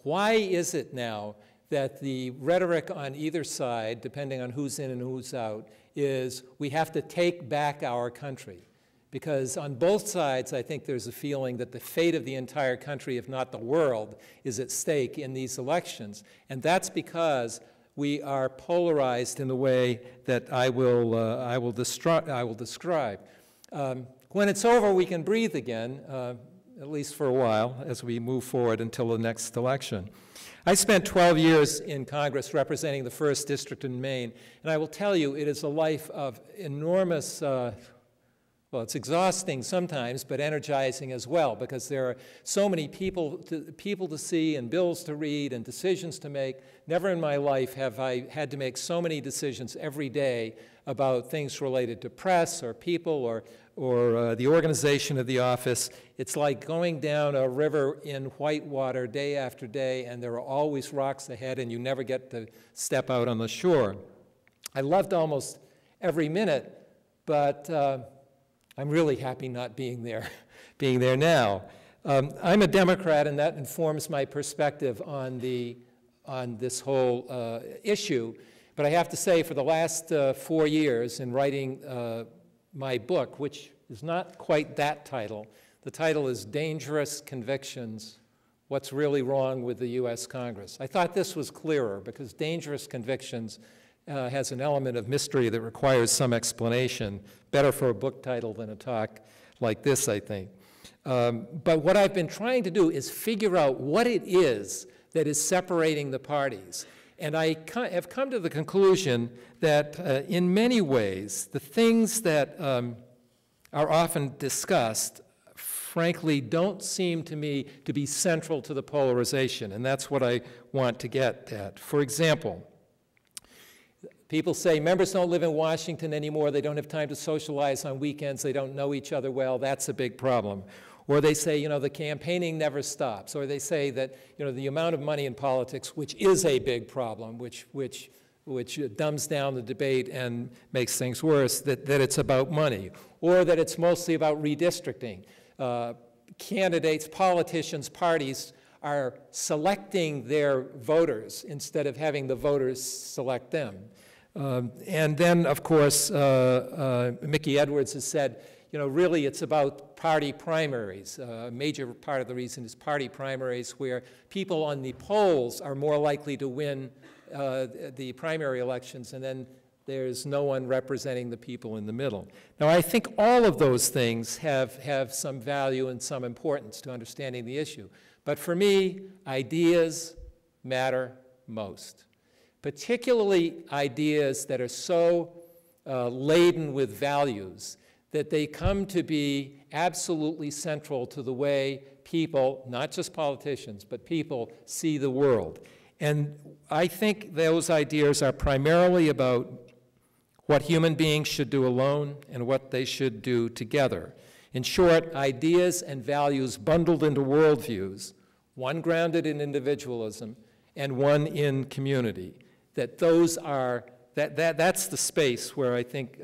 Why is it now that the rhetoric on either side, depending on who's in and who's out, is we have to take back our country? Because on both sides, I think there's a feeling that the fate of the entire country, if not the world, is at stake in these elections. And that's because we are polarized in the way that I will describe. When it's over, we can breathe again, at least for a while, as we move forward until the next election. I spent 12 years in Congress representing the 1st District in Maine, and I will tell you, it is a life of enormous, well, it's exhausting sometimes, but energizing as well, because there are so many people to see and bills to read and decisions to make. Never in my life have I had to make so many decisions every day about things related to press or people or the organization of the office. It's like going down a river in white water day after day, and there are always rocks ahead, and you never get to step out on the shore. I loved almost every minute, but I'm really happy not being there now. I'm a Democrat, and that informs my perspective on this whole issue. But I have to say, for the last 4 years in writing my book, which is not quite that title, the title is Dangerous Convictions: What's Really Wrong with the U.S. Congress. I thought this was clearer, because Dangerous Convictions has an element of mystery that requires some explanation. Better for a book title than a talk like this, I think. But what I've been trying to do is figure out what it is that is separating the parties. And I have come to the conclusion that in many ways, the things that are often discussed, frankly, don't seem to me to be central to the polarization. And that's what I want to get at. For example, people say members don't live in Washington anymore, they don't have time to socialize on weekends, they don't know each other well, that's a big problem. Or they say, you know, the campaigning never stops. Or they say that, you know, the amount of money in politics, which is a big problem, which dumbs down the debate and makes things worse, that it's about money. Or that it's mostly about redistricting. Candidates, politicians, parties are selecting their voters instead of having the voters select them. And then, of course, Mickey Edwards has said, you know, really it's about party primaries. A major part of the reason is party primaries, where people on the polls are more likely to win the primary elections, and then there's no one representing the people in the middle. Now, I think all of those things have some value and some importance to understanding the issue. But for me, ideas matter most, particularly ideas that are so laden with values that they come to be absolutely central to the way people, not just politicians, but people see the world. And I think those ideas are primarily about what human beings should do alone and what they should do together. In short, ideas and values bundled into worldviews, one grounded in individualism and one in community. That's the space where I think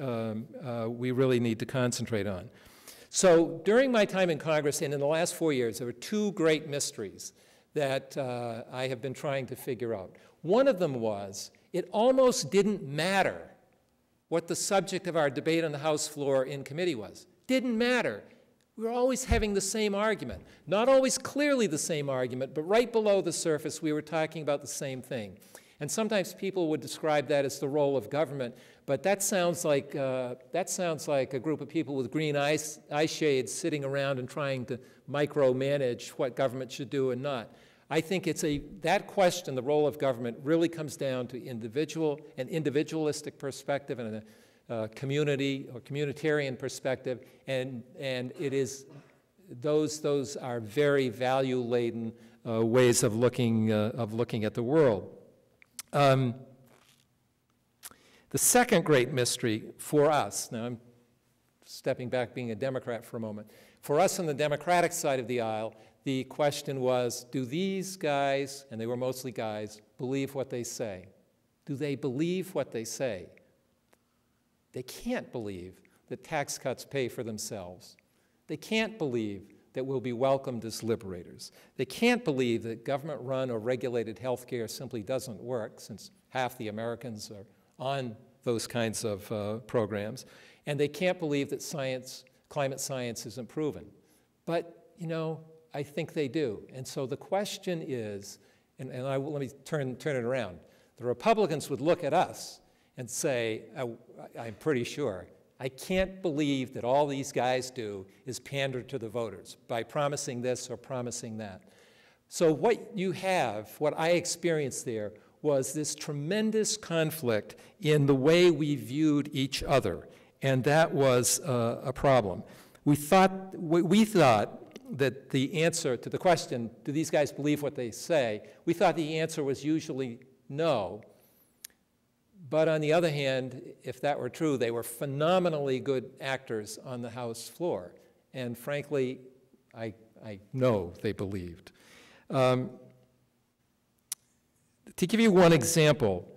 we really need to concentrate on. So during my time in Congress and in the last 4 years, there were two great mysteries that I have been trying to figure out. One of them was, it almost didn't matter what the subject of our debate on the House floor in committee was. Didn't matter. We were always having the same argument. Not always clearly the same argument, but right below the surface, we were talking about the same thing. And sometimes people would describe that as the role of government, but that sounds like a group of people with green eye shades sitting around and trying to micromanage what government should do and not. I think that question, the role of government, really comes down to an individualistic perspective and a community or communitarian perspective, and it is those are very value-laden ways of looking at the world. The second great mystery for us, now I'm stepping back being a Democrat for a moment, for us on the Democratic side of the aisle, the question was, do these guys, and they were mostly guys, believe what they say? Do they believe what they say? They can't believe that tax cuts pay for themselves. They can't believe that will be welcomed as liberators. They can't believe that government-run or regulated health care simply doesn't work, since half the Americans are on those kinds of programs. And they can't believe that climate science isn't proven. But, you know, I think they do. And so the question is, and let me turn it around. The Republicans would look at us and say, I'm pretty sure, I can't believe that all these guys do is pander to the voters by promising this or promising that. So what I experienced there, was this tremendous conflict in the way we viewed each other, and that was a problem. We thought that the answer to the question, do these guys believe what they say, we thought the answer was usually no. But on the other hand, if that were true, they were phenomenally good actors on the House floor. And frankly, I know they believed. To give you one example,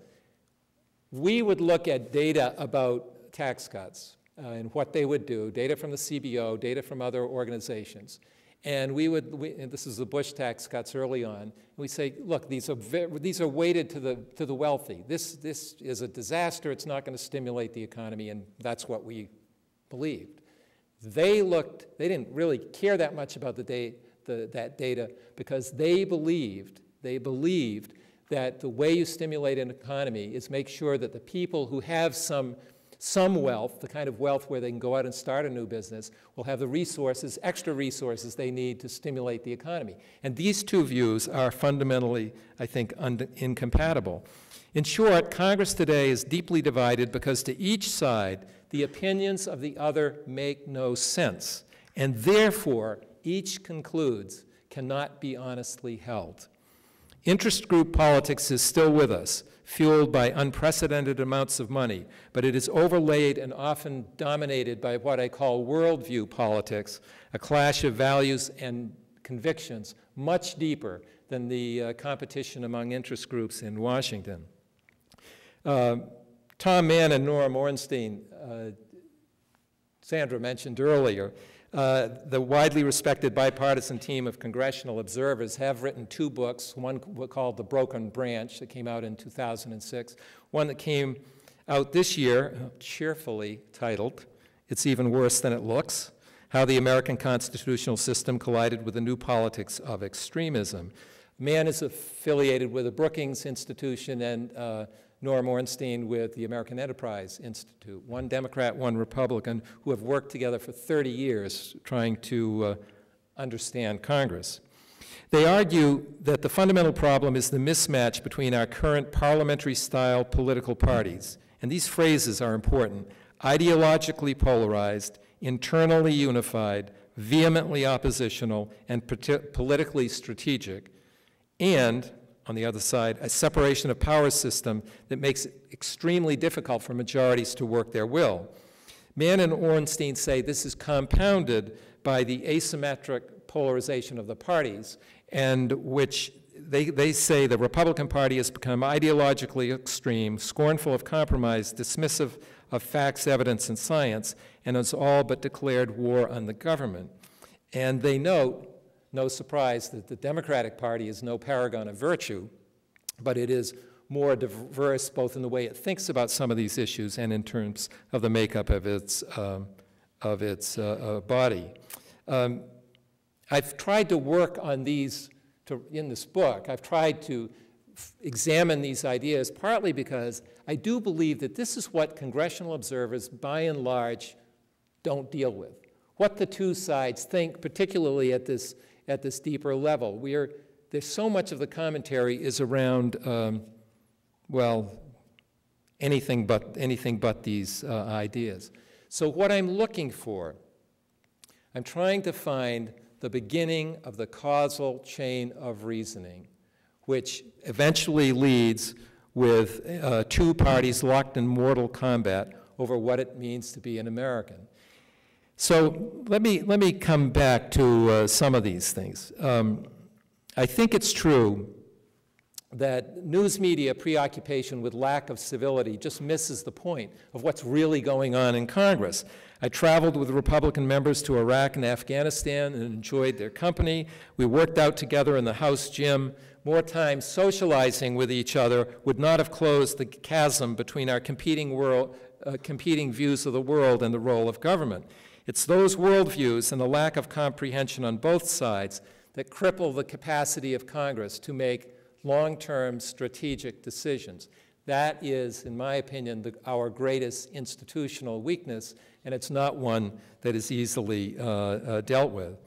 we would look at data about tax cuts and what they would do, data from the CBO, data from other organizations. And and this is the Bush tax cuts early on, we say, look, these are weighted to the wealthy. This is a disaster, it's not going to stimulate the economy, and that's what we believed. They didn't really care that much about that data because they believed that the way you stimulate an economy is make sure that the people who have some wealth, the kind of wealth where they can go out and start a new business, will have the resources, extra resources they need to stimulate the economy. And these two views are fundamentally, I think, incompatible. In short, Congress today is deeply divided because to each side, the opinions of the other make no sense, and therefore, each concludes cannot be honestly held. Interest group politics is still with us, fueled by unprecedented amounts of money, but it is overlaid and often dominated by what I call worldview politics, a clash of values and convictions much deeper than the competition among interest groups in Washington. Tom Mann and Nora Ornstein, Sandra mentioned earlier, the widely respected bipartisan team of congressional observers have written two books, one called The Broken Branch that came out in 2006, one that came out this year, cheerfully titled, It's Even Worse Than It Looks, How the American Constitutional System Collided with the New Politics of Extremism. Mann is affiliated with the Brookings Institution and Nora Ornstein with the American Enterprise Institute, one Democrat, one Republican, who have worked together for 30 years trying to understand Congress. They argue that the fundamental problem is the mismatch between our current parliamentary-style political parties, and these phrases are important: ideologically polarized, internally unified, vehemently oppositional, and politically strategic, and on the other side, a separation of power system that makes it extremely difficult for majorities to work their will. Mann and Ornstein say this is compounded by the asymmetric polarization of the parties, and which they say the Republican Party has become ideologically extreme, scornful of compromise, dismissive of facts, evidence, and science, and has all but declared war on the government. And they note, no surprise, that the Democratic Party is no paragon of virtue, but it is more diverse both in the way it thinks about some of these issues and in terms of the makeup of its body. I've tried to work on these in this book. I've tried to examine these ideas, partly because I do believe that this is what congressional observers, by and large, don't deal with. What the two sides think, particularly at this deeper level. There's so much of the commentary is around, well, anything but these ideas. So what I'm looking for, I'm trying to find the beginning of the causal chain of reasoning, which eventually leads with two parties locked in mortal combat over what it means to be an American. So let me come back to some of these things. I think it's true that news media preoccupation with lack of civility just misses the point of what's really going on in Congress. I traveled with Republican members to Iraq and Afghanistan and enjoyed their company. We worked out together in the House gym. More time socializing with each other would not have closed the chasm between our competing views of the world and the role of government. It's those worldviews and the lack of comprehension on both sides that cripple the capacity of Congress to make long-term strategic decisions. That is, in my opinion, our greatest institutional weakness, and it's not one that is easily dealt with.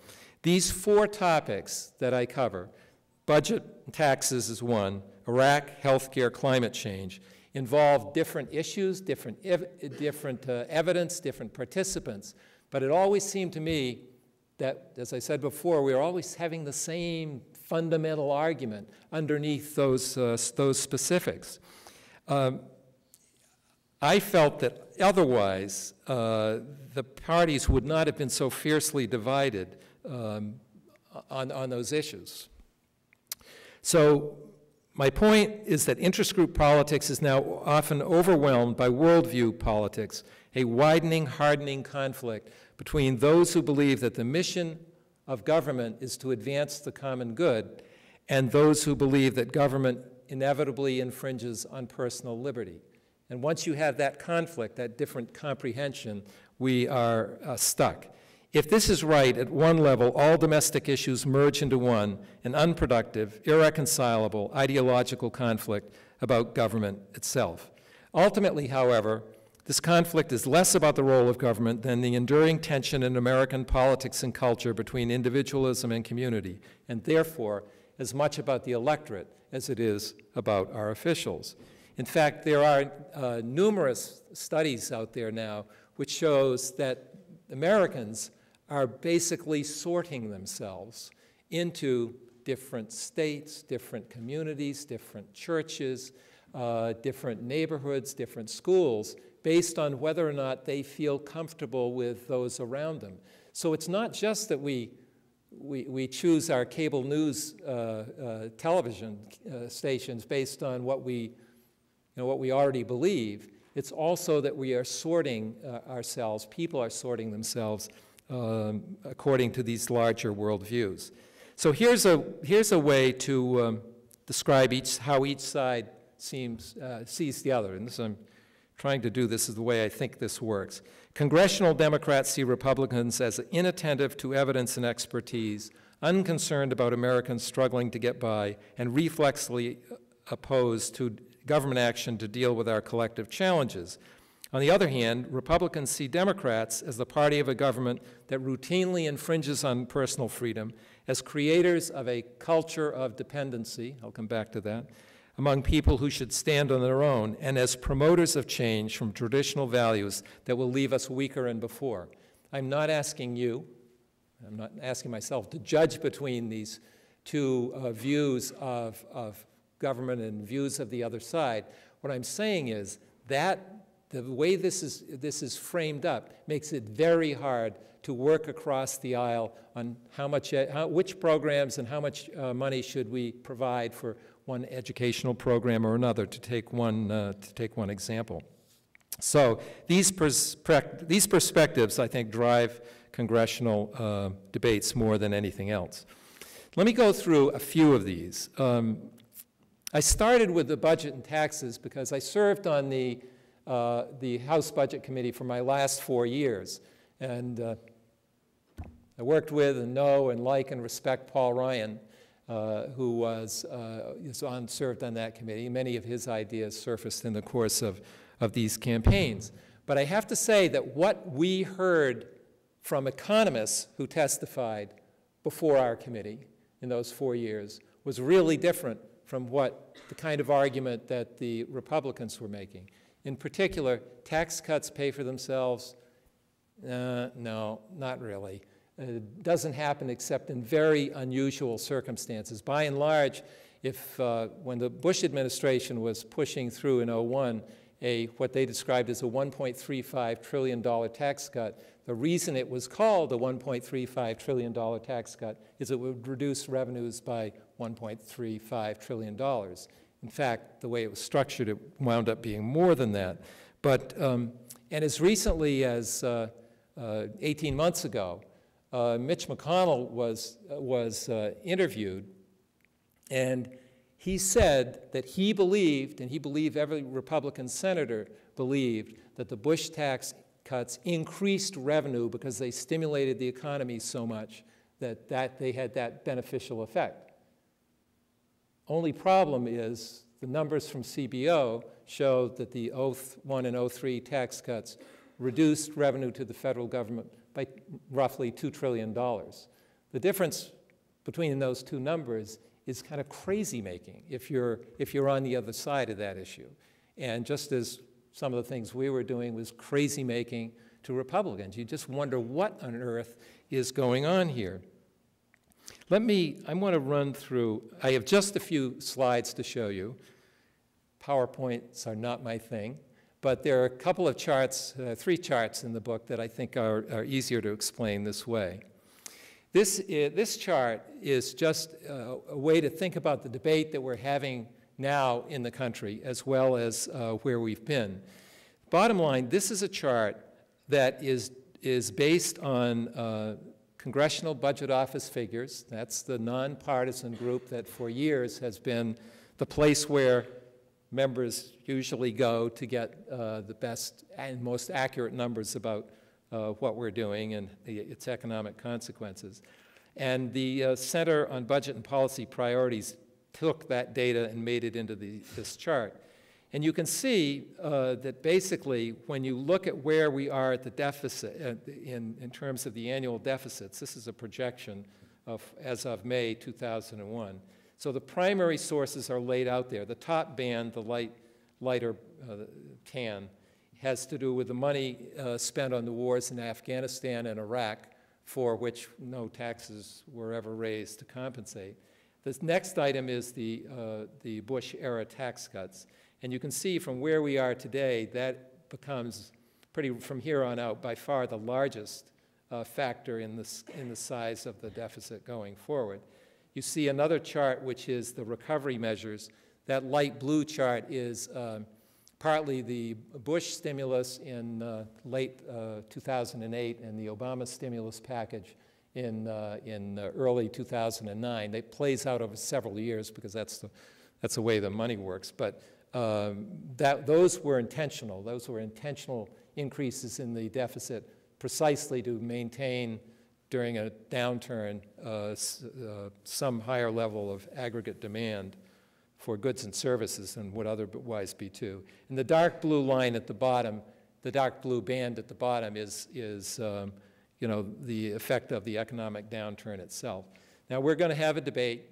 These 4 topics that I cover, budget and taxes is one, Iraq, healthcare, climate change, involve different issues, different evidence, different participants, but it always seemed to me that, as I said before, we are always having the same fundamental argument underneath those specifics. I felt that otherwise the parties would not have been so fiercely divided on those issues. So my point is that interest group politics is now often overwhelmed by worldview politics, a widening, hardening conflict between those who believe that the mission of government is to advance the common good and those who believe that government inevitably infringes on personal liberty. And once you have that conflict, that different comprehension, we are stuck. If this is right, at one level, all domestic issues merge into one, an unproductive, irreconcilable, ideological conflict about government itself. Ultimately, however, this conflict is less about the role of government than the enduring tension in American politics and culture between individualism and community, and therefore as much about the electorate as it is about our officials. In fact, there are numerous studies out there now which shows that Americans are basically sorting themselves into different states, different communities, different churches, different neighborhoods, different schools, based on whether or not they feel comfortable with those around them. So it's not just that we choose our cable news television stations based on what we already believe. It's also that we are sorting ourselves, people are sorting themselves according to these larger worldviews. So here's a way to describe how each side sees the other. And this, I'm trying to do this is the way I think this works. Congressional Democrats see Republicans as inattentive to evidence and expertise, unconcerned about Americans struggling to get by, and reflexively opposed to government action to deal with our collective challenges. On the other hand, Republicans see Democrats as the party of a government that routinely infringes on personal freedom, as creators of a culture of dependency, I'll come back to that, among people who should stand on their own, and as promoters of change from traditional values that will leave us weaker than before. I'm not asking you, I'm not asking myself to judge between these two views of government and views of the other side. What I'm saying is that the way this is framed up makes it very hard to work across the aisle on which programs and how much money should we provide for one educational program or another, to take one example. So these perspectives, I think, drive congressional debates more than anything else. Let me go through a few of these. I started with the budget and taxes because I served on the House Budget Committee for my last 4 years. And I worked with and know and like and respect Paul Ryan, who served on that committee. Many of his ideas surfaced in the course of these campaigns. But I have to say that what we heard from economists who testified before our committee in those 4 years was really different from the kind of argument that the Republicans were making. In particular, tax cuts pay for themselves? No, not really. It doesn't happen except in very unusual circumstances. By and large, when the Bush administration was pushing through in 2001 what they described as a $1.35 trillion tax cut, the reason it was called a $1.35 trillion tax cut is it would reduce revenues by $1.35 trillion. In fact, the way it was structured, it wound up being more than that. But, and as recently as 18 months ago, Mitch McConnell was interviewed, and he said that he believed, and he believed every Republican senator believed, that the Bush tax cuts increased revenue because they stimulated the economy so much that they had that beneficial effect. Only problem is the numbers from CBO show that the 01 and 03 tax cuts reduced revenue to the federal government by roughly $2 trillion. The difference between those two numbers is kind of crazy making if you're on the other side of that issue. And just as some of the things we were doing was crazy making to Republicans, you just wonder what on earth is going on here. I want to run through, I have just a few slides to show you. PowerPoints are not my thing, but there are a couple of charts, 3 charts in the book that I think are easier to explain this way. This chart is just a way to think about the debate that we're having now in the country, as well as where we've been. Bottom line, this is a chart that is based on Congressional Budget Office figures. That's the nonpartisan group that for years has been the place where members usually go to get the best and most accurate numbers about what we're doing and its economic consequences. And the Center on Budget and Policy Priorities took that data and made it into this chart. And you can see that basically when you look at where we are at the deficit in terms of the annual deficits, this is a projection as of May 2001. So the primary sources are laid out there. The top band, the lighter tan, has to do with the money spent on the wars in Afghanistan and Iraq, for which no taxes were ever raised to compensate. This next item is the Bush-era tax cuts. And you can see from where we are today, that becomes from here on out, by far the largest factor in the size of the deficit going forward. You see another chart, which is the recovery measures. That light blue chart is partly the Bush stimulus in late 2008 and the Obama stimulus package in early 2009. It plays out over several years because that's the way the money works. But those were intentional. Those were intentional increases in the deficit precisely to maintain during a downturn some higher level of aggregate demand for goods and services than would otherwise be true. And the dark blue line at the bottom, the dark blue band at the bottom is the effect of the economic downturn itself. Now we're going to have a debate.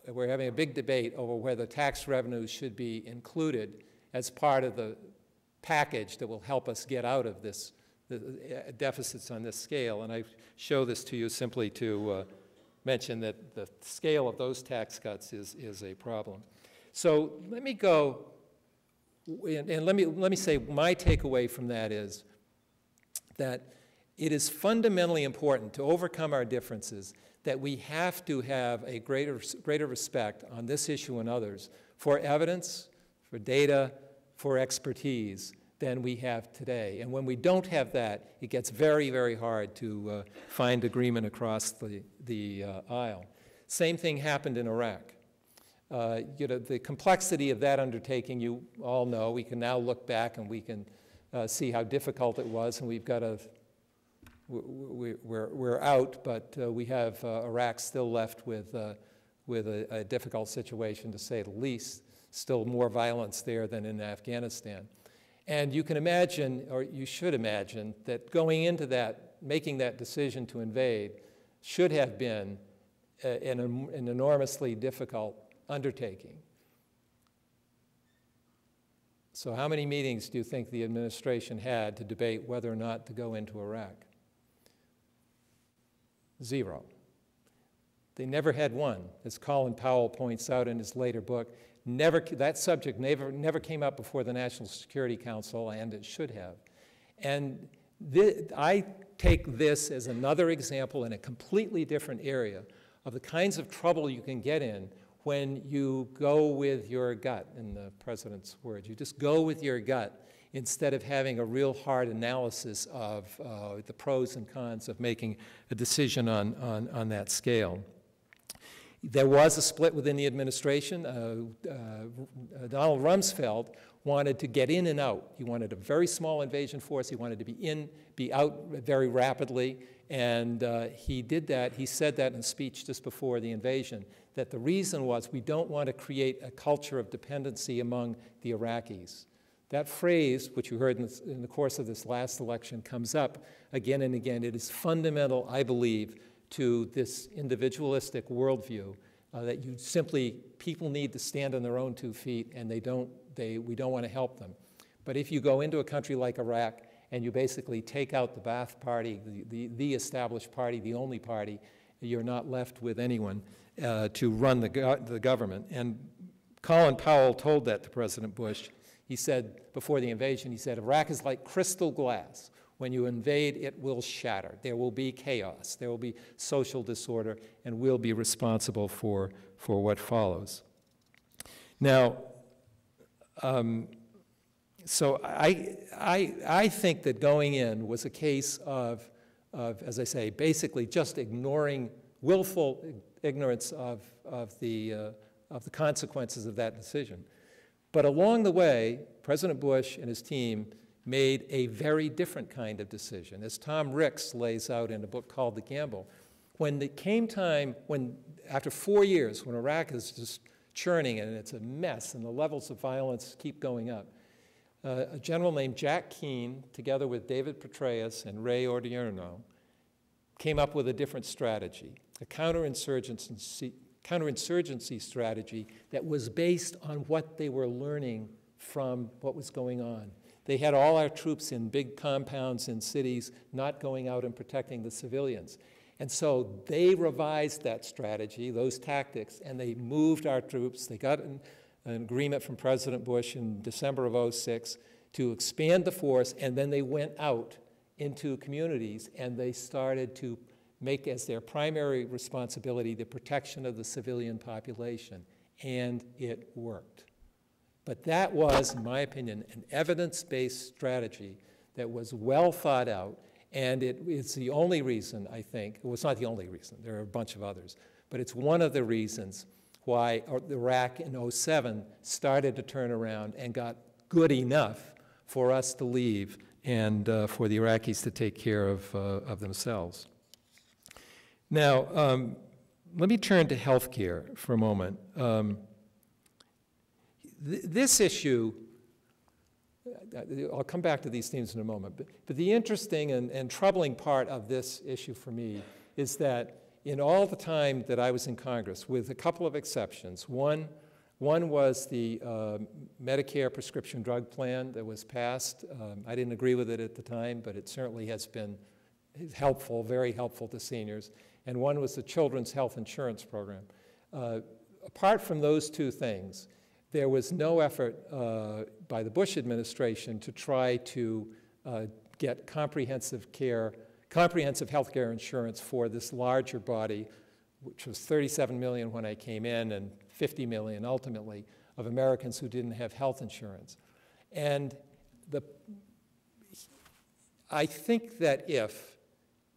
We're having a big debate over whether tax revenues should be included as part of the package that will help us get out of this, the deficits on this scale. And I show this to you simply to mention that the scale of those tax cuts is a problem. So let me go, and let me say my takeaway from that is that it is fundamentally important to overcome our differences, that we have to have a greater respect on this issue and others for evidence, for data, for expertise than we have today. And when we don't have that, it gets very, very hard to find agreement across the aisle. Same thing happened in Iraq. The complexity of that undertaking, you all know. We can now look back and we can see how difficult it was, and we've got a we're out, but we have Iraq still left with a difficult situation, to say the least. Still more violence there than in Afghanistan. And you can imagine, or you should imagine, that going into that, making that decision to invade should have been an enormously difficult undertaking. So how many meetings do you think the administration had to debate whether or not to go into Iraq? 0. They never had one. As Colin Powell points out in his later book, that subject never came up before the National Security Council, and it should have. And I take this as another example in a completely different area of the kinds of trouble you can get in when you go with your gut, in the president's words. You just go with your gut instead of having a real hard analysis of the pros and cons of making a decision on that scale. There was a split within the administration. Donald Rumsfeld wanted to get in and out. He wanted a very small invasion force. He wanted to be in, be out very rapidly, and he did that. He said that in a speech just before the invasion, that the reason was we don't want to create a culture of dependency among the Iraqis. That phrase, which you heard in the course of this last election, comes up again and again. It is fundamental, I believe, to this individualistic worldview that you simply, people need to stand on their own 2 feet, and we don't want to help them. But if you go into a country like Iraq and you basically take out the Ba'ath Party, the established party, the only party, you're not left with anyone to run the government. And Colin Powell told that to President Bush. He said, before the invasion, he said, Iraq is like crystal glass. When you invade, it will shatter. There will be chaos. There will be social disorder, and we'll be responsible for what follows. Now, so I think that going in was a case of, as I say, basically just ignoring, willful ignorance of the consequences of that decision. But along the way, President Bush and his team made a very different kind of decision, as Tom Ricks lays out in a book called The Gamble. When it came time, after 4 years, when Iraq is just churning and it's a mess and the levels of violence keep going up, a general named Jack Keane, together with David Petraeus and Ray Odierno, came up with a different strategy, a counterinsurgency strategy that was based on what they were learning from what was going on. They had all our troops in big compounds in cities, not going out and protecting the civilians. And so they revised that strategy, those tactics, and they moved our troops. They got an agreement from President Bush in December of '06 to expand the force, and then they went out into communities and they started to make as their primary responsibility the protection of the civilian population, and it worked. But that was, in my opinion, an evidence-based strategy that was well thought out, and it's the only reason, I think, well, it's not the only reason, there are a bunch of others, but it's one of the reasons why Iraq in '07 started to turn around and got good enough for us to leave and for the Iraqis to take care of themselves. Now, let me turn to health care for a moment. This issue, I'll come back to these themes in a moment, but the interesting and troubling part of this issue for me is that in all the time that I was in Congress, with a couple of exceptions, one was the Medicare prescription drug plan that was passed. I didn't agree with it at the time, but it certainly has been helpful, very helpful to seniors. And one was the Children's Health Insurance Program. Apart from those two things, there was no effort by the Bush administration to try to get comprehensive health care insurance for this larger body, which was 37 million when I came in and 50 million ultimately of Americans who didn't have health insurance. And I think that if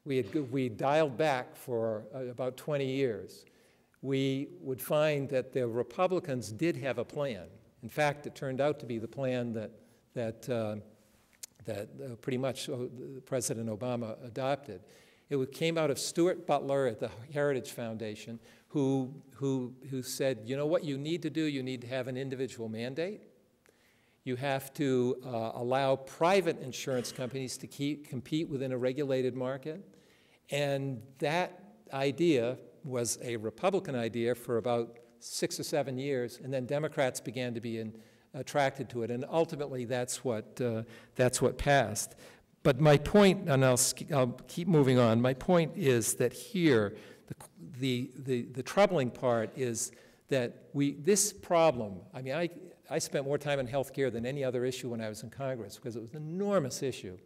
we dialed back for about 20 years, we would find that the Republicans did have a plan. In fact, it turned out to be the plan that pretty much President Obama adopted. It came out of Stuart Butler at the Heritage Foundation, who said, you know what you need to do? You need to have an individual mandate. You have to allow private insurance companies to compete within a regulated market. And that idea was a Republican idea for about 6 or 7 years, and then Democrats began to be attracted to it, and ultimately that's what passed. But my point, and I'll keep moving on, my point is that here, the troubling part is that this problem, I mean, I spent more time in healthcare than any other issue when I was in Congress because it was an enormous issue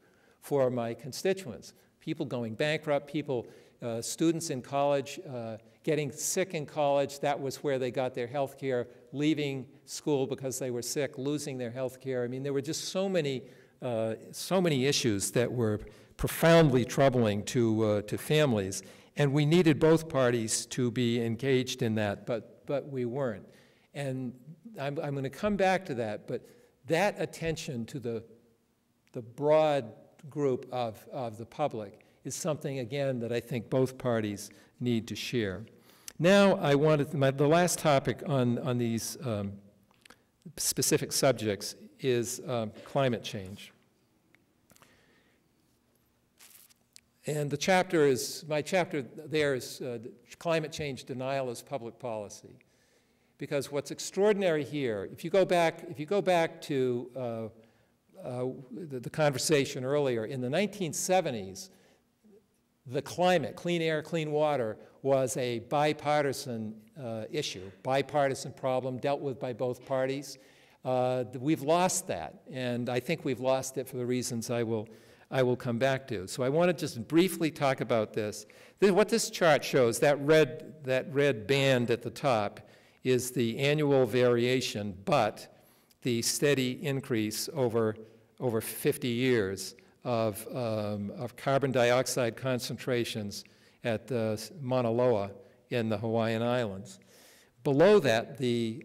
for my constituents. People going bankrupt, people students in college getting sick in college, that was where they got their health care, leaving school because they were sick, losing their health care. I mean, there were just so many issues that were profoundly troubling to families, and we needed both parties to be engaged in that, but we weren't. And I'm going to come back to that, but that attention to the broad group of the public is something, again, that I think both parties need to share. Now, I wanted, the last topic on these specific subjects is climate change. And the chapter is, my chapter there is Climate Change Denial as Public Policy. Because what's extraordinary here, if you go back to the conversation earlier, in the 1970s, the climate, clean air, clean water, was a bipartisan issue, bipartisan problem dealt with by both parties. We've lost that, and I think we've lost it for the reasons I will come back to. So I want to just briefly talk about this. What this chart shows, that red band at the top, is the annual variation, but the steady increase over 50 years of carbon dioxide concentrations at Mauna Loa in the Hawaiian Islands. Below that, the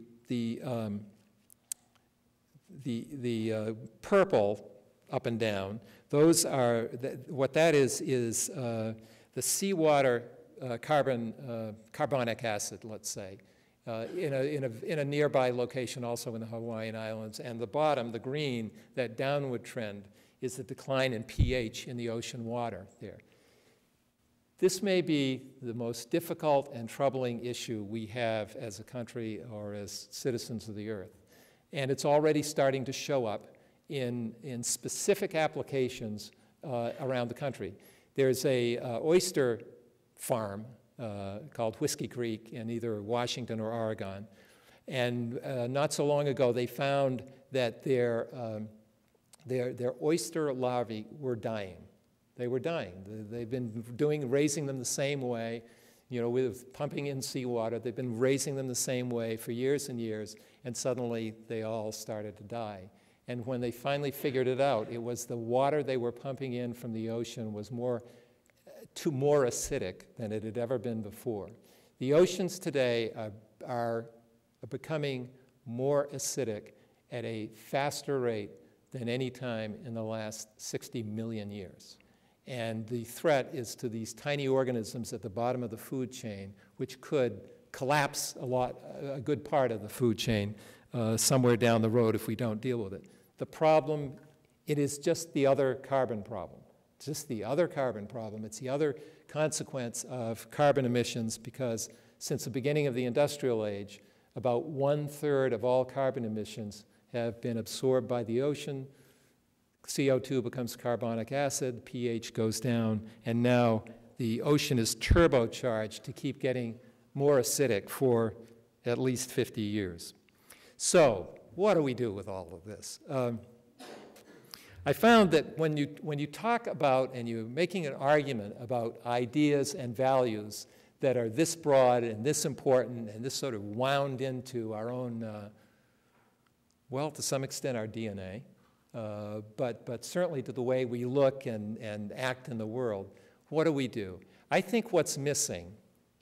purple up and down, those are, what that is the seawater carbonic acid, let's say, in a nearby location also in the Hawaiian Islands. And the bottom, the green, that downward trend, is the decline in pH in the ocean water there. This may be the most difficult and troubling issue we have as a country or as citizens of the earth. And it's already starting to show up in specific applications around the country. There's a oyster farm called Whiskey Creek in either Washington or Oregon. And not so long ago, they found that their oyster larvae were dying. They were dying. They've been raising them the same way, with pumping in seawater. They've been raising them the same way for years and years, and suddenly they all started to die. And when they finally figured it out, it was the water they were pumping in from the ocean was more acidic than it had ever been before. The oceans today are becoming more acidic at a faster rate than any time in the last 60 million years. And the threat is to these tiny organisms at the bottom of the food chain, which could collapse a good part of the food chain somewhere down the road if we don't deal with it. The problem, it is just the other carbon problem. It's just the other carbon problem. It's the other consequence of carbon emissions, because since the beginning of the industrial age, about 1/3 of all carbon emissions have been absorbed by the ocean. CO2 becomes carbonic acid, pH goes down, and now the ocean is turbocharged to keep getting more acidic for at least 50 years. So what do we do with all of this? I found that when you talk about and you're making an argument about ideas and values that are this broad and this important and this sort of wound into our own, well, to some extent our DNA, but certainly to the way we look and act in the world, what do? I think what's missing,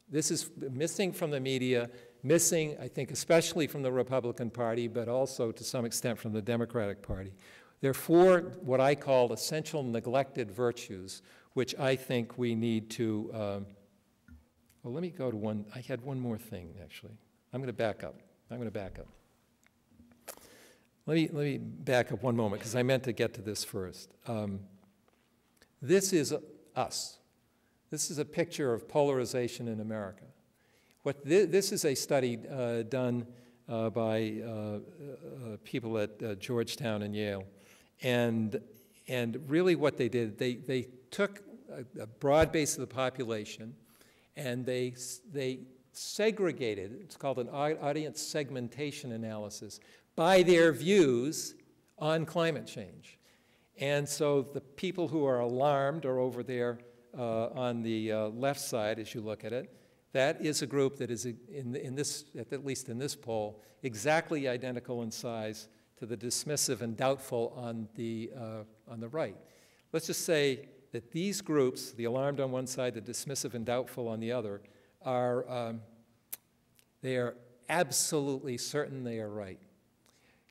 this is missing from the media, missing, I think, especially from the Republican Party, but also to some extent from the Democratic Party. There are 4 what I call essential neglected virtues, which I think we need to, well, let me go to one. I had one more thing, actually. I'm going to back up. Let me back up one moment, because I meant to get to this first. This is us. This is a picture of polarization in America. This is a study done by people at Georgetown and Yale. And really what they did, they took a broad base of the population and they segregated, it's called an audience segmentation analysis, by their views on climate change. And so the people who are alarmed are over there on the left side as you look at it, that is a group that is, in this, at least in this poll, exactly identical in size to the dismissive and doubtful on the right. Let's just say that these groups, the alarmed on one side, the dismissive and doubtful on the other, they are absolutely certain they are right.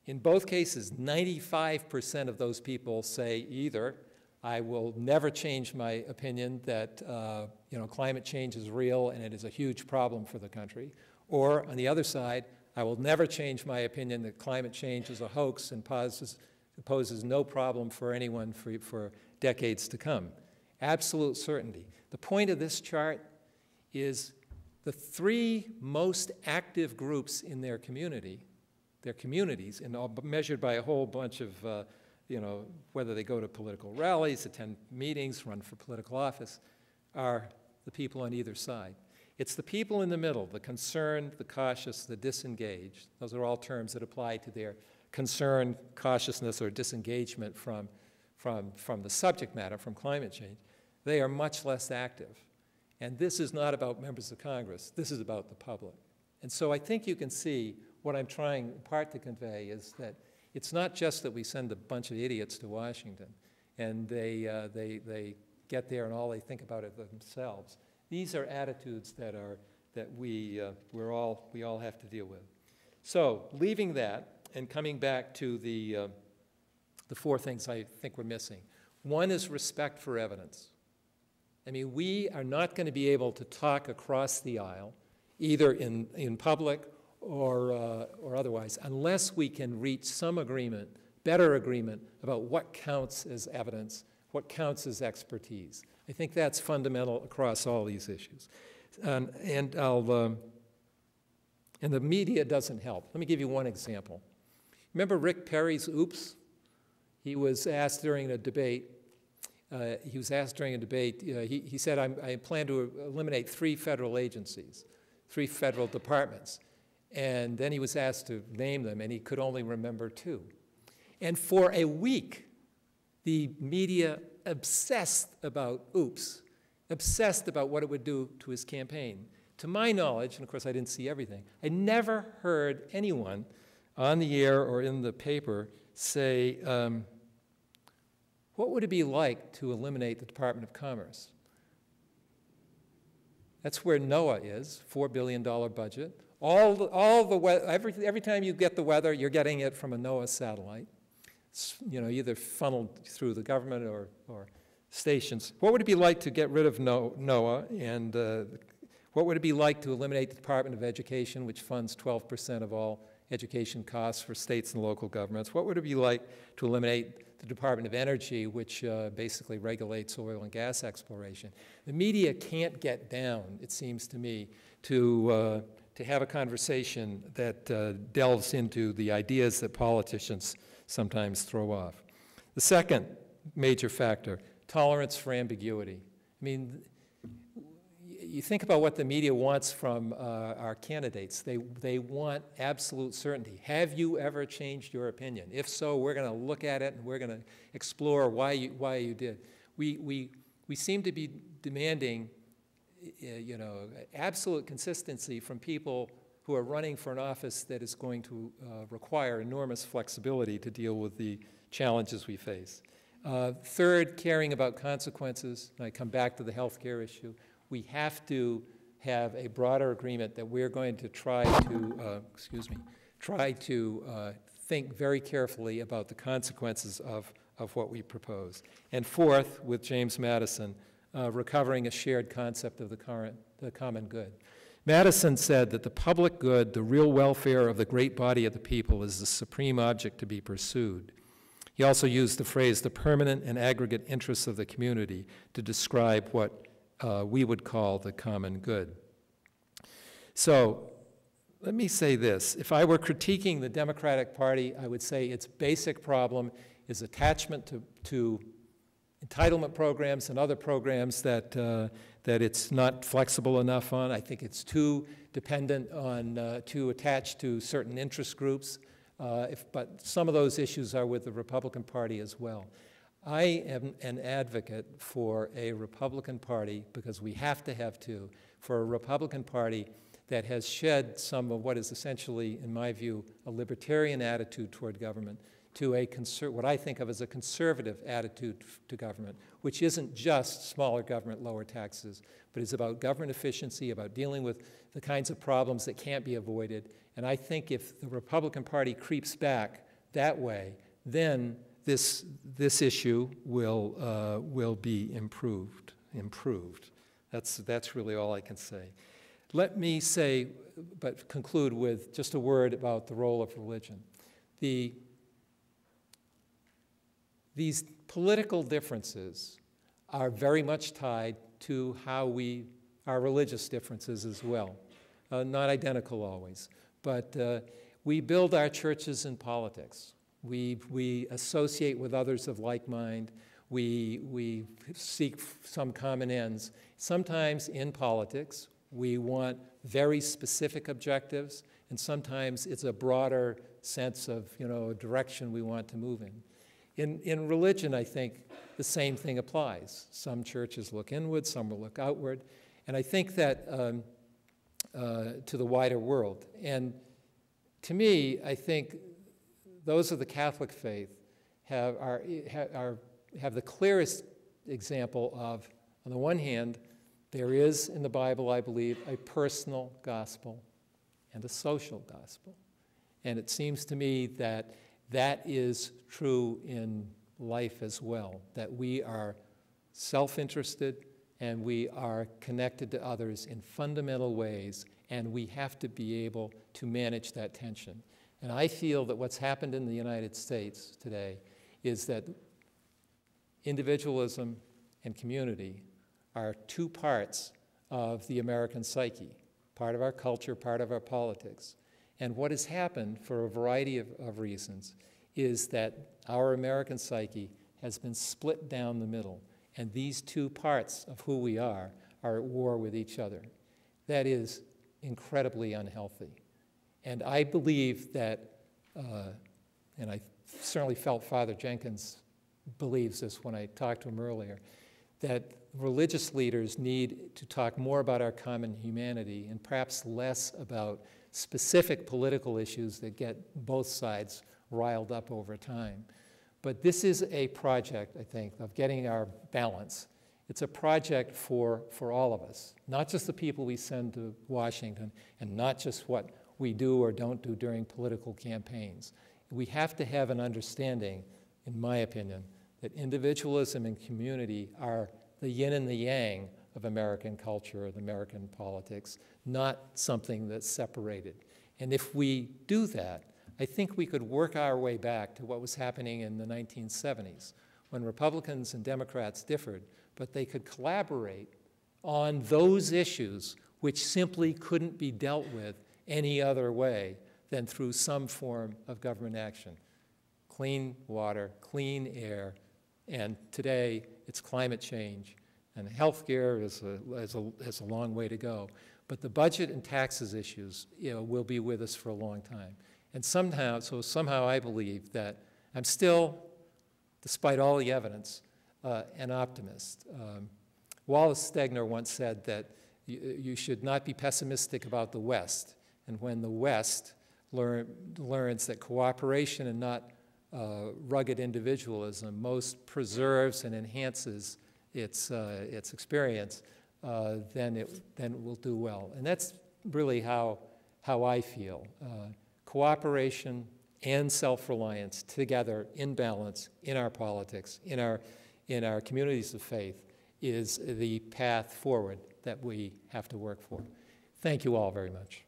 In both cases, 95% of those people say either, I will never change my opinion that climate change is real and it is a huge problem for the country, or on the other side, I will never change my opinion that climate change is a hoax and poses no problem for anyone for decades to come. Absolute certainty. The point of this chart is the three most active groups in their communities, and all measured by a whole bunch of, whether they go to political rallies, attend meetings, run for political office, are the people on either side. It's the people in the middle, the concerned, the cautious, the disengaged. Those are all terms that apply to their concern, cautiousness, or disengagement from the subject matter, from climate change. They are much less active. And this is not about members of Congress. This is about the public. And so I think you can see what I'm trying in part to convey is that it's not just that we send a bunch of idiots to Washington and they get there and all they think about it themselves. These are attitudes that we all have to deal with. So leaving that and coming back to the four things I think we're missing. One is respect for evidence. I mean, we are not going to be able to talk across the aisle, either in public or otherwise, unless we can reach some agreement, better agreement, about what counts as evidence, what counts as expertise. I think that's fundamental across all these issues. And the media doesn't help. Let me give you one example. Remember Rick Perry's oops? He was asked during a debate, he said, I plan to eliminate 3 federal agencies, 3 federal departments. And then he was asked to name them, and he could only remember 2. And for a week, the media obsessed about oops, obsessed about what it would do to his campaign. To my knowledge, and of course I didn't see everything, I never heard anyone on the air or in the paper say, what would it be like to eliminate the Department of Commerce? That's where NOAA is, $4 billion budget. Every time you get the weather, you're getting it from a NOAA satellite. It's, either funneled through the government or stations. What would it be like to get rid of NOAA? And what would it be like to eliminate the Department of Education, which funds 12% of all education costs for states and local governments? What would it be like to eliminate the Department of Energy, which basically regulates oil and gas exploration? The media can't get down, it seems to me, to have a conversation that delves into the ideas that politicians sometimes throw off. The second major factor, tolerance for ambiguity. I mean, you think about what the media wants from our candidates. They want absolute certainty. Have you ever changed your opinion? If so, we're going to look at it and we're going to explore why you did. We seem to be demanding, absolute consistency from people who are running for an office that is going to require enormous flexibility to deal with the challenges we face. Third, caring about consequences. And I come back to the health care issue. We have to have a broader agreement that we're going to try to think very carefully about the consequences of what we propose. And fourth, with James Madison, recovering a shared concept of the common good. Madison said that the public good, the real welfare of the great body of the people, is the supreme object to be pursued. He also used the phrase, the permanent and aggregate interests of the community, to describe what we would call the common good. So let me say this. If I were critiquing the Democratic Party, I would say its basic problem is attachment to entitlement programs and other programs that it's not flexible enough on. I think it's too dependent on, too attached to certain interest groups. But some of those issues are with the Republican Party as well. I am an advocate for a Republican Party, because we have to have two, for a Republican Party that has shed some of what is essentially, in my view, a libertarian attitude toward government to a what I think of as a conservative attitude to government, which isn't just smaller government, lower taxes, but is about government efficiency, about dealing with the kinds of problems that can't be avoided. And I think if the Republican Party creeps back that way, then this issue will be improved. That's really all I can say. Let me say, but conclude with just a word about the role of religion. These political differences are very much tied to how our religious differences as well. Not identical always, but we build our churches in politics. We associate with others of like mind. We seek some common ends. Sometimes in politics, we want very specific objectives, and sometimes it's a broader sense of, a direction we want to move in. In religion, I think the same thing applies. Some churches look inward, some will look outward, and I think that to the wider world. And to me, I think those of the Catholic faith have the clearest example of, on the one hand, there is in the Bible, I believe, a personal gospel and a social gospel. And it seems to me that that is true in life as well, that we are self-interested and we are connected to others in fundamental ways, and we have to be able to manage that tension. And I feel that what's happened in the United States today is that individualism and community are two parts of the American psyche, part of our culture, part of our politics. And what has happened for a variety of reasons is that our American psyche has been split down the middle, and these two parts of who we are at war with each other. That is incredibly unhealthy. And I believe that, and I certainly felt Father Jenkins believes this when I talked to him earlier, that religious leaders need to talk more about our common humanity and perhaps less about specific political issues that get both sides riled up over time. But this is a project, I think, of getting our balance. It's a project for all of us, not just the people we send to Washington, and not just what we do or don't do during political campaigns. We have to have an understanding, in my opinion, that individualism and community are the yin and the yang of American culture, of American politics, not something that's separated. And if we do that, I think we could work our way back to what was happening in the 1970s, when Republicans and Democrats differed, but they could collaborate on those issues which simply couldn't be dealt with any other way than through some form of government action. Clean water, clean air, and today it's climate change. And healthcare has a long way to go. But the budget and taxes issues will be with us for a long time. And somehow I believe that I'm still, despite all the evidence, an optimist. Wallace Stegner once said that you should not be pessimistic about the West. And when the West learns that cooperation and not rugged individualism most preserves and enhances its experience, then it will do well. And that's really how I feel. Cooperation and self-reliance together in balance in our politics, in our communities of faith, is the path forward that we have to work for. Thank you all very much.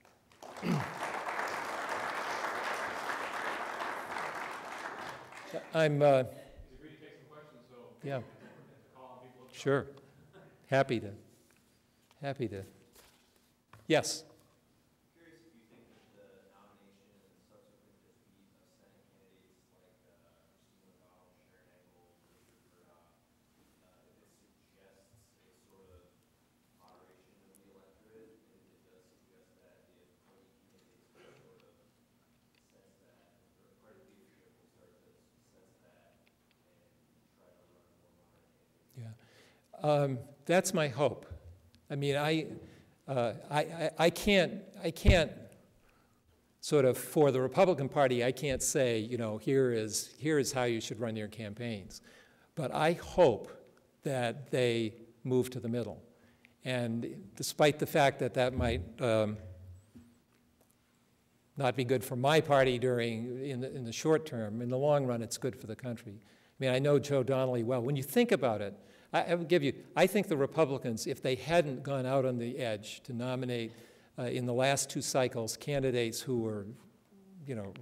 I'm yeah. Sure. Happy to. Yes. Curious if you think that the nomination and subsequent defeat of Senate candidates like Christine McDonald, Sharon Angle, Richard Murdoch, if it suggests a sort of moderation of the electorate, if it does suggest that if party candidates will sort of sense that, or party leadership will start to sense that and try to That's my hope. I mean, I can't sort of, for the Republican Party, I can't say, you know, here is how you should run your campaigns. But I hope that they move to the middle. And despite the fact that that might not be good for my party in the short term, in the long run, it's good for the country. I mean, I know Joe Donnelly well. When you think about it, I think the Republicans, if they hadn't gone out on the edge to nominate in the last 2 cycles candidates who were, you know,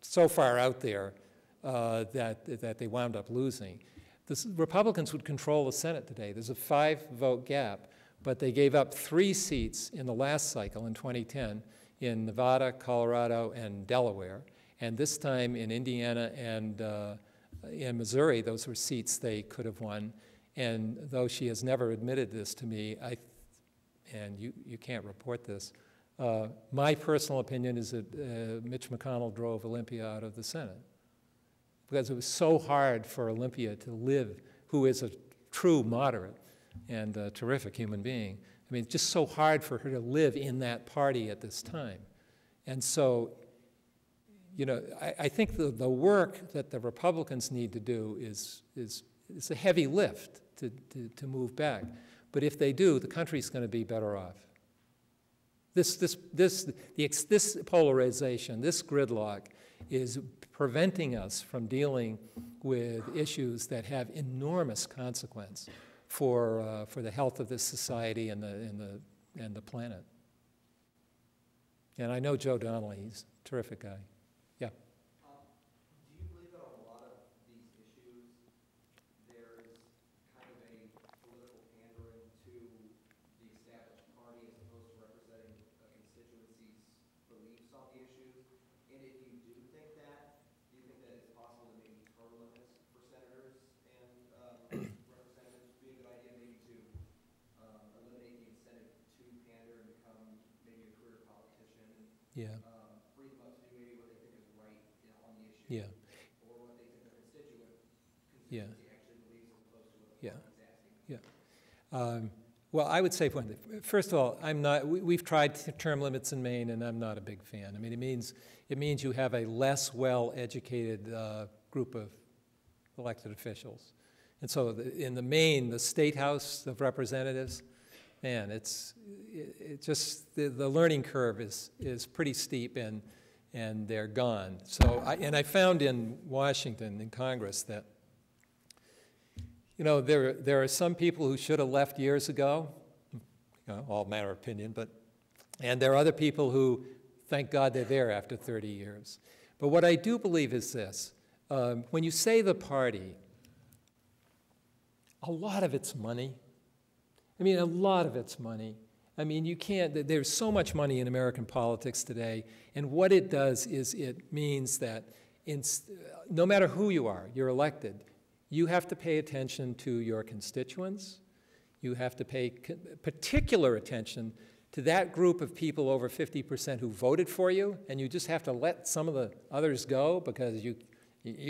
so far out there that they wound up losing, the Republicans would control the Senate today. There's a 5-vote gap, but they gave up 3 seats in the last cycle in 2010 in Nevada, Colorado, and Delaware. And this time in Indiana and in Missouri, those were seats they could have won. And though she has never admitted this to me, and you can't report this, my personal opinion is that Mitch McConnell drove Olympia out of the Senate, because it was so hard for Olympia to live, who is a true moderate and a terrific human being. I mean, it's just so hard for her to live in that party at this time. And so, you know, I think the work that the Republicans need to do is a heavy lift to move back. But if they do, the country's going to be better off. This polarization, this gridlock, is preventing us from dealing with issues that have enormous consequence for the health of this society and the planet. And I know Joe Donnelly; he's a terrific guy. Yeah. Do you believe that on a lot of these issues, there is kind of a political pandering to the established party as opposed to representing a constituency's beliefs on the issues? And if you do think that, do you think that it's possible to maybe term limits for senators and representatives would be a good idea, maybe to eliminate the incentive to pander and become maybe a career politician? Yeah. Free them up to do maybe what they think is right, you know, on the issue. Yeah. Or what they think their constituency Yeah. actually believes as opposed to what the Yeah. party's asking. Yeah. Well, I would say, first of all, I'm not. We've tried term limits in Maine, and I'm not a big fan. I mean, it means you have a less well-educated group of elected officials, and so in the Maine, the State House of Representatives, man, it just the learning curve is pretty steep, and they're gone. So I found in Washington, in Congress, that, you know, there are some people who should have left years ago, you know, all matter of opinion, and there are other people who, thank God they're there after 30 years. But what I do believe is this: when you say the party, a lot of it's money. I mean, a lot of it's money. I mean, you can't, there's so much money in American politics today, and what it does is it means that no matter who you are, you're elected, you have to pay attention to your constituents. You have to pay particular attention to that group of people over 50% who voted for you, and you just have to let some of the others go because you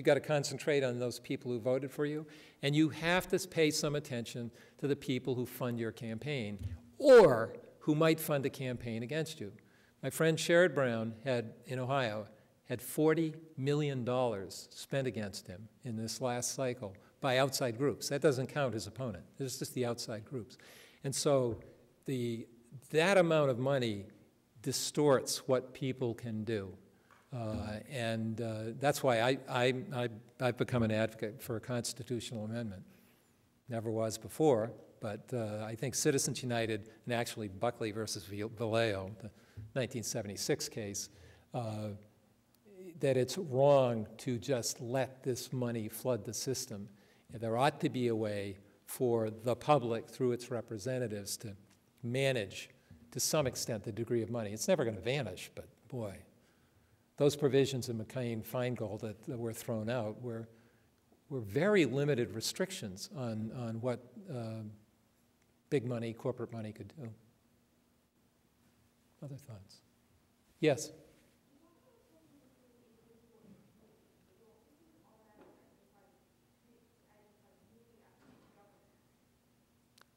got to concentrate on those people who voted for you. And you have to pay some attention to the people who fund your campaign or who might fund a campaign against you. My friend Sherrod Brown in Ohio had $40 million spent against him in this last cycle by outside groups. That doesn't count his opponent. It's just the outside groups. And so that amount of money distorts what people can do. And that's why I've become an advocate for a constitutional amendment. Never was before, but I think Citizens United, and actually Buckley versus Vallejo, the 1976 case, that it's wrong to just let this money flood the system. And there ought to be a way for the public, through its representatives, to manage, to some extent, the degree of money. It's never going to vanish, but boy, those provisions in McCain-Feingold that were thrown out were very limited restrictions on what big money, corporate money could do. Other thoughts? Yes?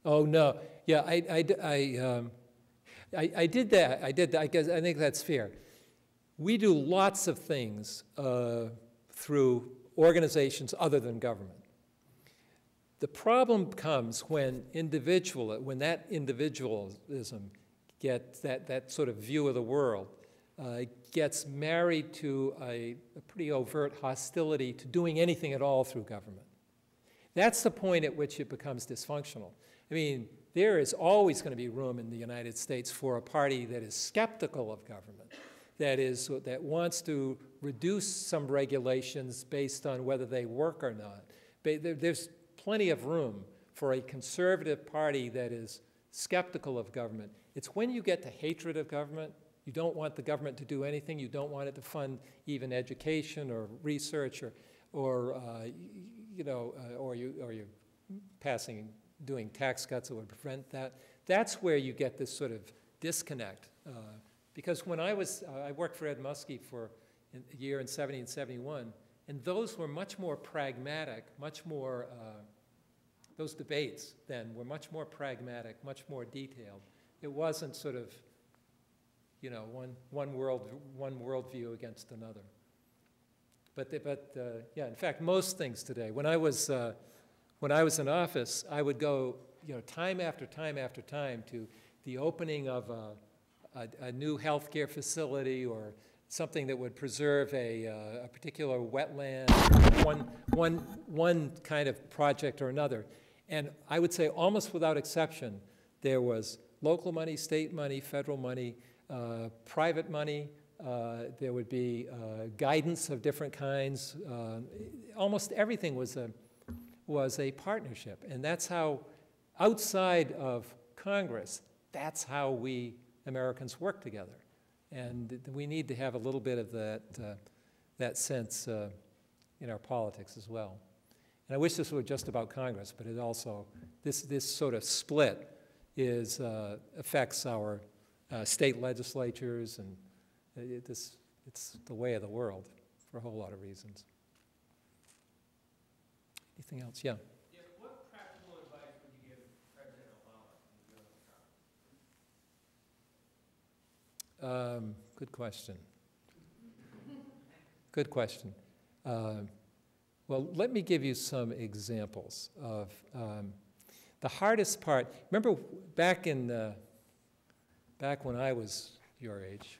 Oh, no. Yeah, I did that. I did that. I think that's fair. We do lots of things through organizations other than government. The problem comes when that individualism gets that sort of view of the world gets married to a pretty overt hostility to doing anything at all through government. That's the point at which it becomes dysfunctional. I mean, there is always going to be room in the United States for a party that is skeptical of government, that wants to reduce some regulations based on whether they work or not. There's plenty of room for a conservative party that is skeptical of government. It's when you get to hatred of government, you don't want the government to do anything, you don't want it to fund even education or research or you're doing tax cuts that would prevent that. That's where you get this sort of disconnect. Because when I worked for Ed Muskie for a year in 70 and 71, and those were much more pragmatic, much more, those debates then were much more pragmatic, much more detailed. It wasn't sort of, one worldview against another. Yeah, in fact, most things today, when I was in office, I would go, time after time after time to the opening of a new healthcare facility or something that would preserve a particular wetland, one kind of project or another. And I would say almost without exception, there was local money, state money, federal money, private money. There would be guidance of different kinds. Almost everything was a partnership. And that's how, outside of Congress, that's how we Americans work together. And we need to have a little bit of that sense in our politics as well. And I wish this were just about Congress, but it also, this sort of split affects our state legislatures, and it's the way of the world for a whole lot of reasons. Anything else? Yeah. Yeah, what practical advice would you give President Obama? Good question. Good question. Well, let me give you some examples of the hardest part. Remember back when I was your age,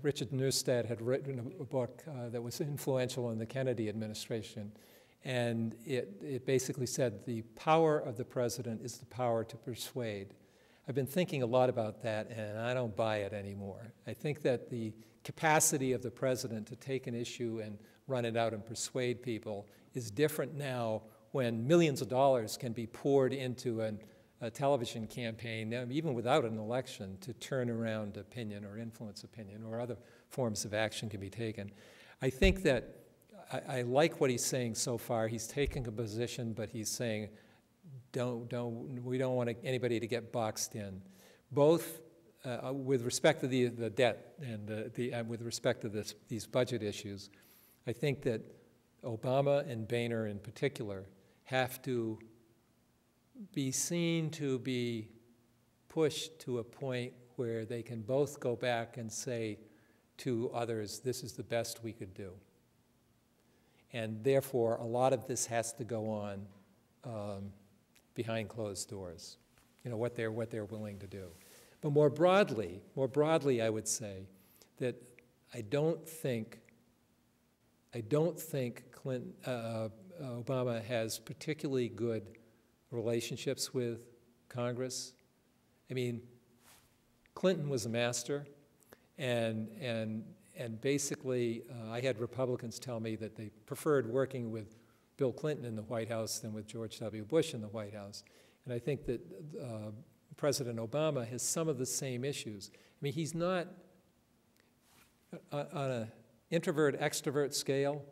Richard Neustadt had written a book that was influential in the Kennedy administration, and it basically said the power of the president is the power to persuade. I've been thinking a lot about that, and I don't buy it anymore. I think that the capacity of the president to take an issue and run it out and persuade people is different now when millions of dollars can be poured into a television campaign, even without an election, to turn around opinion or influence opinion, or other forms of action can be taken. I think that I like what he's saying so far. He's taking a position, but he's saying, we don't want anybody to get boxed in, both with respect to the debt and with respect to these budget issues. I think that Obama and Boehner in particular have to be seen to be pushed to a point where they can both go back and say to others, this is the best we could do. And therefore, a lot of this has to go on behind closed doors, what they're willing to do. But more broadly, I would say that I don't think Obama has particularly good relationships with Congress. I mean, Clinton was a master, and basically I had Republicans tell me that they preferred working with Bill Clinton in the White House than with George W. Bush in the White House. And I think that President Obama has some of the same issues. I mean, he's not, on an introvert-extrovert scale,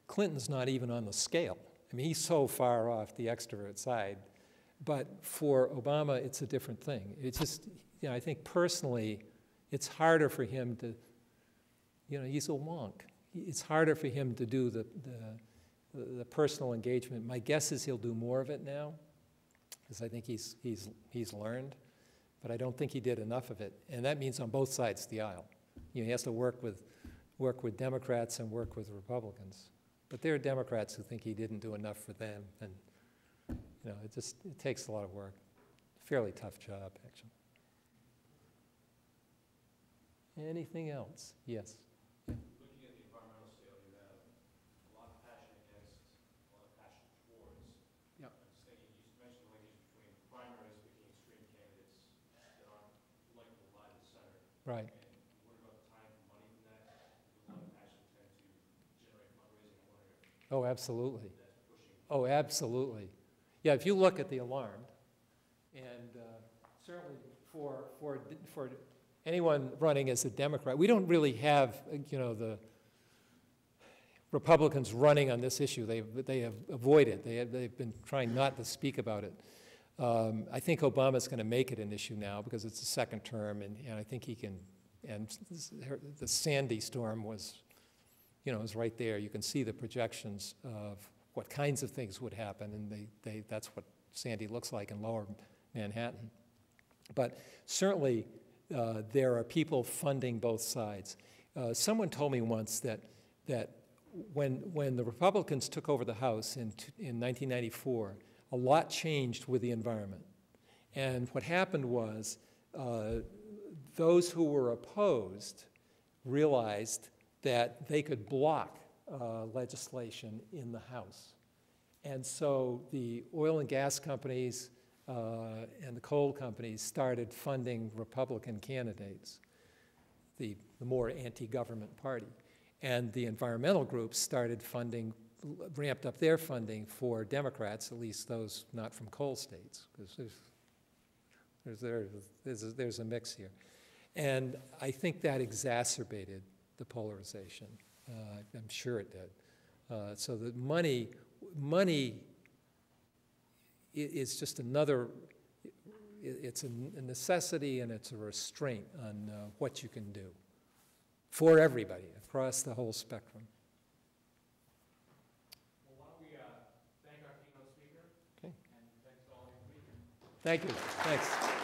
Clinton's not even on the scale. I mean, he's so far off the extrovert side. But for Obama, it's a different thing. It's just, I think personally, it's harder for him to, he's a wonk. It's harder for him to do the personal engagement. My guess is he'll do more of it now, because I think he's learned, but I don't think he did enough of it, and that means on both sides of the aisle. You know, he has to work with Democrats and work with Republicans, but there are Democrats who think he didn't do enough for them, and you know, it takes a lot of work. Fairly tough job, actually. Anything else? Yes. Yeah. Looking at the environmental scale, you have a lot of passion against, a lot of passion towards. Yeah. I'm just thinking, you mentioned the linkage between primaries picking extreme candidates that aren't likely to lie to the center. Right. And what about the time and money from that? Would a lot of passion tend to generate fundraising? I'm wondering if Oh, absolutely. that's pushing. Oh, absolutely. Yeah, if you look at the Alarmed, and certainly for anyone running as a Democrat, we don't really have, you know, the Republicans running on this issue. They have avoided. They've been trying not to speak about it. I think Obama's going to make it an issue now because it's a second term, and I think he can. And the Sandy storm was, you know, is right there. You can see the projections of what kinds of things would happen, and that's what Sandy looks like in lower Manhattan. But certainly there are people funding both sides. Someone told me once that when the Republicans took over the House in 1994, a lot changed with the environment. And what happened was those who were opposed realized that they could block legislation in the House. And so the oil and gas companies and the coal companies started funding Republican candidates, the more anti-government party. And the environmental groups started funding, ramped up their funding for Democrats, at least those not from coal states, because there's a mix here. And I think that exacerbated the polarization. I'm sure it did. So the money is just another, it's a necessity and it's a restraint on what you can do for everybody across the whole spectrum. Well, why don't we thank our keynote speaker? Okay. And thanks to all of you for being here. Thank you. Thanks.